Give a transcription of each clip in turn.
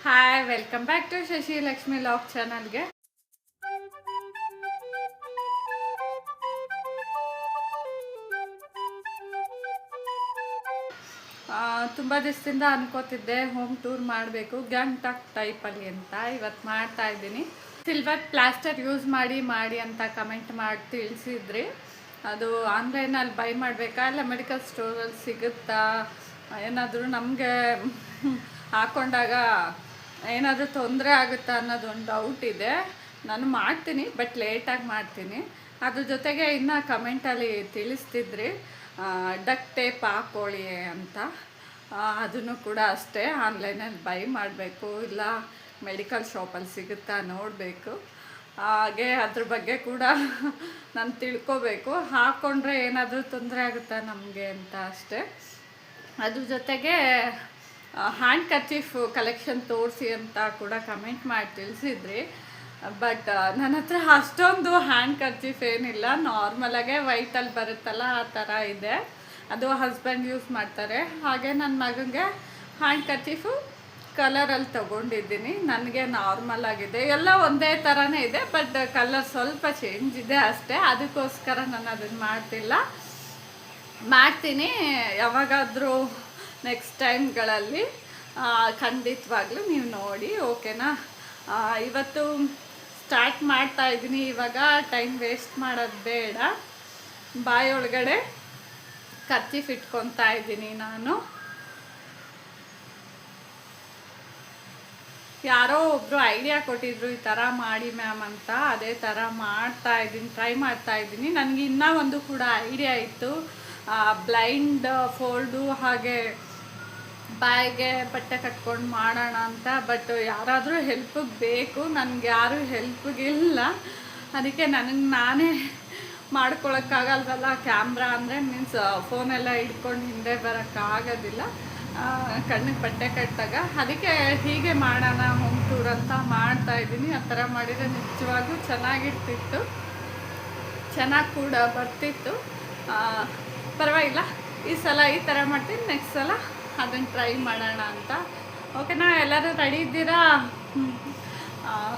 Hi, welcome back to Shashi Lakshmi vlog ಚಾನಲ್ಗೆ. ತುಂಬ ದಿವಸದಿಂದ ಅನ್ಕೋತಿದ್ದೆ ಹೋಮ್ ಟೂರ್ ಮಾಡಬೇಕು ಗ್ಯಾಂಗ್ಟಾಕ್ ಟೈಪಲ್ಲಿ ಅಂತ. ಇವತ್ತು ಮಾಡ್ತಾ ಇದ್ದೀನಿ. ಸಿಲ್ವರ್ ಪ್ಲಾಸ್ಟರ್ ಯೂಸ್ ಮಾಡಿ ಅಂತ ಕಮೆಂಟ್ ಮಾಡಿ ತಿಳಿಸಿದ್ರಿ. ಅದು ಆನ್ಲೈನಲ್ಲಿ ಬೈ ಮಾಡಬೇಕಾ ಇಲ್ಲ ಮೆಡಿಕಲ್ ಸ್ಟೋರಲ್ಲಿ ಸಿಗುತ್ತಾ, ಏನಾದರೂ ನಮಗೆ ಹಾಕ್ಕೊಂಡಾಗ ಏನಾದರೂ ತೊಂದರೆ ಆಗುತ್ತಾ ಅನ್ನೋದು ಒಂದು ಡೌಟ್ ಇದೆ. ನಾನು ಮಾಡ್ತೀನಿ, ಬಟ್ ಲೇಟಾಗಿ ಮಾಡ್ತೀನಿ. ಅದ್ರ ಜೊತೆಗೆ ಇನ್ನು ಕಮೆಂಟಲ್ಲಿ ತಿಳಿಸ್ತಿದ್ರಿ ಡಕ್ ಟೇಪ್ ಹಾಕ್ಕೊಳ್ಳಿ ಅಂತ. ಅದನ್ನು ಕೂಡ ಅಷ್ಟೇ ಆನ್ಲೈನಲ್ಲಿ ಬೈ ಮಾಡಬೇಕು ಇಲ್ಲ ಮೆಡಿಕಲ್ ಶಾಪಲ್ಲಿ ಸಿಗುತ್ತಾ ನೋಡಬೇಕು. ಹಾಗೆ ಅದ್ರ ಬಗ್ಗೆ ಕೂಡ ನಾನು ತಿಳ್ಕೊಬೇಕು, ಹಾಕ್ಕೊಂಡ್ರೆ ಏನಾದರೂ ತೊಂದರೆ ಆಗುತ್ತಾ ನಮಗೆ ಅಂತ ಅಷ್ಟೇ. ಅದ್ರ ಜೊತೆಗೆ ಹ್ಯಾಂಡ್ ಕರ್ಚೀಫ್ ಕಲೆಕ್ಷನ್ ತೋರಿಸಿ ಅಂತ ಕೂಡ ಕಮೆಂಟ್ ಮಾಡಿ ತಿಳಿಸಿದ್ರಿ. ಬಟ್ ನನ್ನ ಹತ್ರ ಅಷ್ಟೊಂದು ಹ್ಯಾಂಡ್ ಕರ್ಚೀಫ್ ಏನಿಲ್ಲ, ನಾರ್ಮಲಾಗೆ ವೈಟಲ್ಲಿ ಬರುತ್ತಲ್ಲ ಆ ಥರ ಇದೆ. ಅದು ಹಸ್ಬೆಂಡ್ ಯೂಸ್ ಮಾಡ್ತಾರೆ. ಹಾಗೆ ನನ್ನ ಮಗನಿಗೆ ಹ್ಯಾಂಡ್ ಕರ್ಚೀಫು ಕಲರಲ್ಲಿ ತೊಗೊಂಡಿದ್ದೀನಿ. ನನಗೆ ನಾರ್ಮಲ್ ಆಗಿದೆ, ಎಲ್ಲ ಒಂದೇ ಥರನೇ ಇದೆ, ಬಟ್ ಕಲರ್ ಸ್ವಲ್ಪ ಚೇಂಜ್ ಇದೆ ಅಷ್ಟೇ. ಅದಕ್ಕೋಸ್ಕರ ನಾನು ಅದನ್ನು ಮಾಡ್ತೀನಿ. ಯಾವಾಗಾದರೂ ನೆಕ್ಸ್ಟ್ ಟೈಮ್ಗಳಲ್ಲಿ ಖಂಡಿತವಾಗ್ಲೂ ನೀವು ನೋಡಿ, ಓಕೆನಾ. ಇವತ್ತು ಸ್ಟಾರ್ಟ್ ಮಾಡ್ತಾ ಇದ್ದೀನಿ. ಇವಾಗ ಟೈಮ್ ವೇಸ್ಟ್ ಮಾಡೋದು ಬೇಡ. ಬಾಯೊಳಗಡೆ ಕರ್ಚೀಫ್ ಇಟ್ಕೊತಾ ಇದ್ದೀನಿ ನಾನು. ಯಾರೋ ಒಬ್ಬರು ಐಡಿಯಾ ಕೊಟ್ಟಿದ್ರು ಈ ಥರ ಮಾಡಿ ಮ್ಯಾಮ್ ಅಂತ, ಅದೇ ಥರ ಟ್ರೈ ಮಾಡ್ತಾ ಇದ್ದೀನಿ. ನನಗೆ ಇನ್ನೂ ಒಂದು ಕೂಡ ಐಡಿಯಾ ಇತ್ತು, ಬ್ಲೈಂಡ್ ಫೋಲ್ಡು ಹಾಗೆ ಬಾಯಿಗೆ ಬಟ್ಟೆ ಕಟ್ಕೊಂಡು ಮಾಡೋಣ ಅಂತ. ಬಟ್ ಯಾರಾದರೂ ಹೆಲ್ಪಿಗೆ ಬೇಕು, ನನಗೆ ಯಾರೂ ಹೆಲ್ಪಿಗಿಲ್ಲ. ಅದಕ್ಕೆ ನನಗೆ ನಾನೇ ಮಾಡ್ಕೊಳಕ್ಕಾಗಲ್ವಲ್ಲ. ಕ್ಯಾಮ್ರಾ ಅಂದರೆ ಮೀನ್ಸ್ ಫೋನೆಲ್ಲ ಹಿಡ್ಕೊಂಡು ಹಿಂದೆ ಬರೋಕ್ಕಾಗೋದಿಲ್ಲ ಕಣ್ಣಿಗೆ ಬಟ್ಟೆ ಕಟ್ಟಿದಾಗ. ಅದಕ್ಕೆ ಹೀಗೆ ಮಾಡೋಣ ಹೋಮ್ ಟೂರ್ ಅಂತ ಮಾಡ್ತಾಯಿದ್ದೀನಿ. ಆ ಥರ ಮಾಡಿದರೆ ನಿಜವಾಗ್ಲೂ ಚೆನ್ನಾಗಿರ್ತಿತ್ತು, ಚೆನ್ನಾಗಿ ಕೂಡ ಬರ್ತಿತ್ತು. ಪರವಾಗಿಲ್ಲ, ಈ ಸಲ ಈ ಥರ ಮಾಡ್ತೀನಿ, ನೆಕ್ಸ್ಟ್ ಸಲ ಅದನ್ನು ಟ್ರೈ ಮಾಡೋಣ ಅಂತ. ಓಕೆನಾ, ಎಲ್ಲರೂ ರೆಡಿ ಇದ್ದೀರಾ?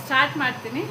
ಸ್ಟಾರ್ಟ್ ಮಾಡ್ತೀನಿ.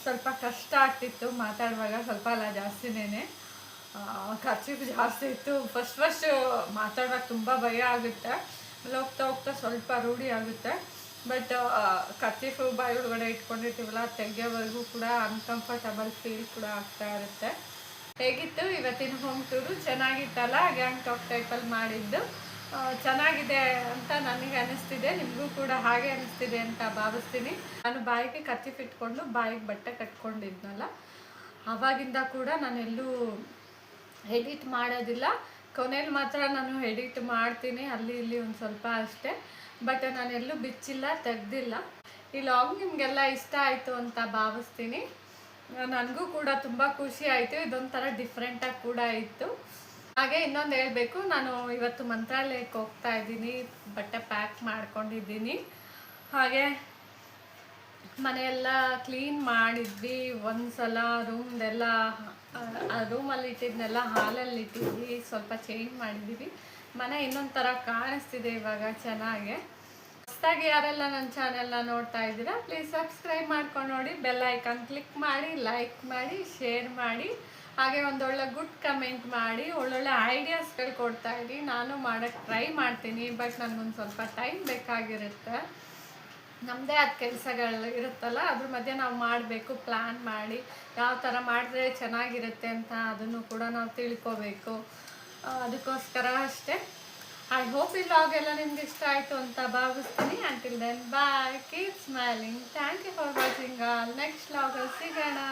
ಸ್ವಲ್ಪ ಕಷ್ಟ ಆಗ್ತಿತ್ತು ಮಾತಾಡುವಾಗ, ಸ್ವಲ್ಪ ಅಲ್ಲ ಜಾಸ್ತಿನೇ ಖರ್ಚಿಗೂ ಜಾಸ್ತಿ ಇತ್ತು. ಫಸ್ಟ್ ಮಾತಾಡುವಾಗ ತುಂಬ ಭಯ ಆಗುತ್ತೆ, ಆಮೇಲೆ ಹೋಗ್ತಾ ಹೋಗ್ತಾ ಸ್ವಲ್ಪ ರೂಢಿ ಆಗುತ್ತೆ. ಬಟ್ ಕರ್ಚೀಫು ಬಾಯಿ ಒಳಗಡೆ ಇಟ್ಕೊಂಡಿರ್ತೀವಲ್ಲ, ತೆಗೆಯೋವರೆಗೂ ಕೂಡ ಅನ್ಕಂಫರ್ಟಬಲ್ ಫೀಲ್ ಕೂಡ ಆಗ್ತಾ ಇರುತ್ತೆ. ಹೇಗಿತ್ತು ಇವತ್ತಿನ ಹೋಮ್ ಟೂರು? ಚೆನ್ನಾಗಿತ್ತಲ್ಲ? ಗ್ಯಾಂಗ್ಟಾಕ್ ಟೈಪಲ್ಲಿ ಮಾಡಿದ್ದು ಚೆನ್ನಾಗಿದೆ ಅಂತ ನನಗೆ ಅನಿಸ್ತಿದೆ, ನಿಮಗೂ ಕೂಡ ಹಾಗೆ ಅನಿಸ್ತಿದೆ ಅಂತ ಭಾವಿಸ್ತೀನಿ. ನಾನು ಬಾಯಿಗೆ ಕರ್ಚೀಫ್ ಇಟ್ಕೊಂಡು ಬಾಯಿಗೆ ಬಟ್ಟೆ ಕಟ್ಕೊಂಡಿದ್ನಲ್ಲ, ಆವಾಗಿಂದ ಕೂಡ ನಾನೆಲ್ಲೂ ಎಡಿಟ್ ಮಾಡೋದಿಲ್ಲ. ಕೊನೆಯಲ್ಲಿ ಮಾತ್ರ ನಾನು ಎಡಿಟ್ ಮಾಡ್ತೀನಿ, ಅಲ್ಲಿ ಇಲ್ಲಿ ಒಂದು ಸ್ವಲ್ಪ ಅಷ್ಟೇ. ಬಟ್ ನಾನೆಲ್ಲೂ ಬಿಚ್ಚಿಲ್ಲ, ತೆಗ್ದಿಲ್ಲ. ಈ ಲಾಗ್ ನಿಮಗೆಲ್ಲ ಇಷ್ಟ ಆಯಿತು ಅಂತ ಭಾವಿಸ್ತೀನಿ. ನನಗೂ ಕೂಡ ತುಂಬ ಖುಷಿ ಆಯಿತು, ಇದೊಂಥರ ಡಿಫ್ರೆಂಟಾಗಿ ಕೂಡ ಇತ್ತು. ಹಾಗೆ ಇನ್ನೊಂದು ಹೇಳಬೇಕು, ನಾನು ಇವತ್ತು ಮಂತ್ರಾಲಯಕ್ಕೆ ಹೋಗ್ತಾ ಇದ್ದೀನಿ, ಬಟ್ಟೆ ಪ್ಯಾಕ್ ಮಾಡ್ಕೊಂಡಿದ್ದೀನಿ. ಹಾಗೆ ಮನೆಯೆಲ್ಲ ಕ್ಲೀನ್ ಮಾಡಿದ್ವಿ, ಒಂದು ಸಲ ರೂಮಲ್ಲಿ ಇಟ್ಟಿದ್ನೆಲ್ಲ ಹಾಲಲ್ಲಿ ಇಟ್ಟಿದ್ವಿ, ಸ್ವಲ್ಪ ಚೇಂಜ್ ಮಾಡಿದ್ದೀವಿ. ಮನೆ ಇನ್ನೊಂದು ಥರ ಕಾಣಿಸ್ತಿದೆ ಇವಾಗ ಚೆನ್ನಾಗೆ. ಹೊಸದಾಗಿ ಯಾರೆಲ್ಲ ನನ್ನ ಚಾನೆಲ್ನ ನೋಡ್ತಾ ಇದ್ದೀರಾ, ಪ್ಲೀಸ್ ಸಬ್ಸ್ಕ್ರೈಬ್ ಮಾಡ್ಕೊಂಡು ನೋಡಿ, ಬೆಲ್ ಐಕಾನ್ ಕ್ಲಿಕ್ ಮಾಡಿ, ಲೈಕ್ ಮಾಡಿ, ಶೇರ್ ಮಾಡಿ. ಹಾಗೆ ಒಂದೊಳ್ಳೆ ಗುಡ್ ಕಮೆಂಟ್ ಮಾಡಿ, ಒಳ್ಳೊಳ್ಳೆ ಐಡಿಯಾಸ್ಗಳು ಕೊಡ್ತಾ ಇರಿ. ನಾನು ಮಾಡೋಕ್ಕೆ ಟ್ರೈ ಮಾಡ್ತೀನಿ, ಬಟ್ ನನಗೊಂದು ಸ್ವಲ್ಪ ಟೈಮ್ ಬೇಕಾಗಿರುತ್ತೆ. ನಮ್ಮದೇ ಆದ ಕೆಲಸಗಳು ಇರುತ್ತಲ್ಲ, ಅದ್ರ ಮಧ್ಯೆ ನಾವು ಮಾಡಬೇಕು, ಪ್ಲ್ಯಾನ್ ಮಾಡಿ ಯಾವ ಥರ ಮಾಡಿದ್ರೆ ಚೆನ್ನಾಗಿರುತ್ತೆ ಅಂತ ಅದನ್ನು ಕೂಡ ನಾವು ತಿಳ್ಕೋಬೇಕು. ಅದಕ್ಕೋಸ್ಕರ ಅಷ್ಟೇ. ಐ ಹೋಪ್ ಈ ವ್ಲಾಗ್ ಎಲ್ಲ ನಿಮ್ಗೆ ಇಷ್ಟ ಆಯಿತು ಅಂತ ಭಾವಿಸ್ತೀನಿ. Until then bye, keep smiling, thank you for watching all. Next ವ್ಲಾಗಲ್ಲಿ ಸಿಗೋಣ.